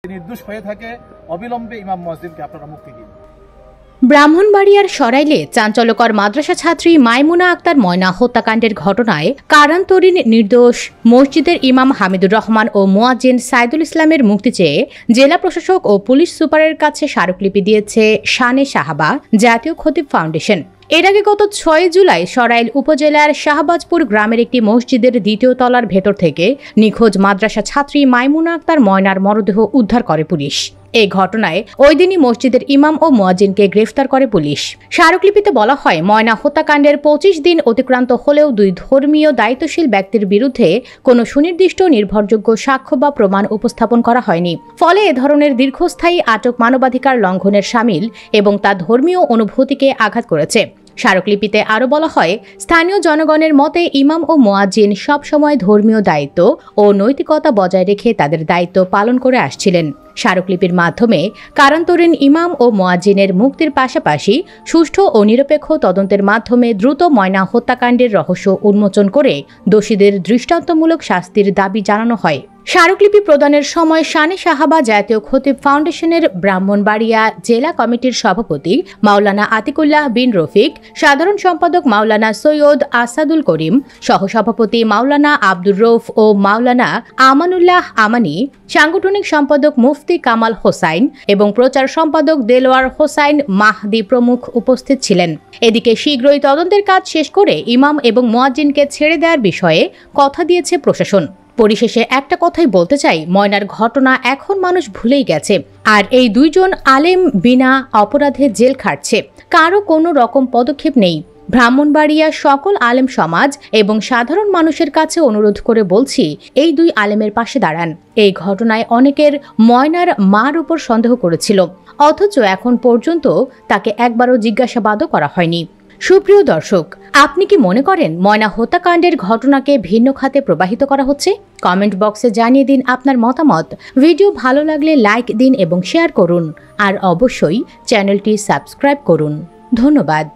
নির্দোষ হয়ে থাকে অবিলম্বে ইমাম মুয়াজ্জিনকে আপনারা মুক্তি দিন। ব্রাহ্মণবাড়িয়ার সরাইলে চাঞ্চল্যকর মাদ্রাসা ছাত্রী মাইমুনা আক্তার ময়না হত্যাকাণ্ডের ঘটনায় কারান্তরীণ নির্দোষ মসজিদের ইমাম হামিদুর রহমান ও মুয়াজ্জিন সাইদুল ইসলামের মুক্তি চেয়ে জেলা প্রশাসক ও পুলিশ সুপারের কাছে স্মারকলিপি দিয়েছে শানে সাহাবা জাতীয় খতিব ফাউন্ডেশন। এর আগে গত ৬ জুলাই সরাইল উপজেলার শাহবাজপুর গ্রামের একটি মসজিদের দ্বিতীয় তলার ভেতর থেকে নিখোঁজ মাদ্রাসা ছাত্রী মাইমুনা আক্তার ময়নার মরদেহ উদ্ধার করে পুলিশ। এই ঘটনায় ওই দিনই মসজিদের ইমাম ও মুয়াজ্জিনকে গ্রেফতার করে পুলিশ। স্মারকলিপিতে বলা হয়, ময়না হত্যাকাণ্ডের ২৫ দিন অতিক্রান্ত হলেও দুই ধর্মীয় দায়িত্বশীল ব্যক্তির বিরুদ্ধে কোনো সুনির্দিষ্ট নির্ভরযোগ্য সাক্ষ্য বা প্রমাণ উপস্থাপন করা হয়নি। ফলে এ ধরনের দীর্ঘস্থায়ী আটক মানবাধিকার লঙ্ঘনের শামিল এবং তা ধর্মীয় অনুভূতিকে আঘাত করেছে। স্মারকলিপিতে আরও বলা হয়, স্থানীয় জনগণের মতে ইমাম ও মুয়াজ্জিন সবসময় ধর্মীয় দায়িত্ব ও নৈতিকতা বজায় রেখে তাদের দায়িত্ব পালন করে আসছিলেন। স্মারকলিপির মাধ্যমে কারান্তরীণ ইমাম ও মুয়াজ্জিনের মুক্তির পাশাপাশি সুষ্ঠু ও নিরপেক্ষ তদন্তের মাধ্যমে দ্রুত ময়না হত্যাকাণ্ডের রহস্য উন্মোচন করে দোষীদের দৃষ্টান্তমূলক শাস্তির দাবি জানানো হয়। স্মারকলিপি প্রদানের সময় শানে সাহাবা জাতীয় খতিব ফাউন্ডেশনের ব্রাহ্মণবাড়িয়া জেলা কমিটির সভাপতি মাওলানা আতিকুল্লাহ বিন রফিক, সাধারণ সম্পাদক মাওলানা সৈয়দ আসাদুল করিম, সহসভাপতি মাওলানা আব্দুর রৌফ ও মাওলানা আমানুল্লাহ আমানি, সাংগঠনিক সম্পাদক মুফতি কামাল হোসাইন এবং প্রচার সম্পাদক দেলোয়ার হোসাইন মাহদি প্রমুখ উপস্থিত ছিলেন। এদিকে শীঘ্রই তদন্তের কাজ শেষ করে ইমাম এবং মুয়াজ্জিনকে ছেড়ে দেওয়ার বিষয়ে কথা দিয়েছে প্রশাসন। পরিশেষে একটা কথাই বলতে চাই, ময়নার ঘটনা এখন মানুষ ভুলেই গেছে। আর এই দুইজন আলেম বিনা অপরাধে জেল খাটছে, কারো কোনো রকম পদক্ষেপ নেই। ব্রাহ্মণবাড়িয়া সকল আলেম সমাজ এবং সাধারণ মানুষের কাছে অনুরোধ করে বলছি, এই দুই আলেমের পাশে দাঁড়ান। এই ঘটনায় অনেকের ময়নার মার উপর সন্দেহ করেছিল, অথচ এখন পর্যন্ত তাকে একবারও জিজ্ঞাসাবাদও করা হয়নি। সুপ্রিয় দর্শক, আপনি কি মনে করেন ময়না হত্যাকাণ্ডের ঘটনাকে ভিন্ন খাতে প্রবাহিত করা হচ্ছে? কমেন্ট বক্সে জানিয়ে দিন আপনার মতামত। ভিডিও ভালো লাগলে লাইক দিন এবং শেয়ার করুন। আর অবশ্যই চ্যানেলটি সাবস্ক্রাইব করুন। ধন্যবাদ।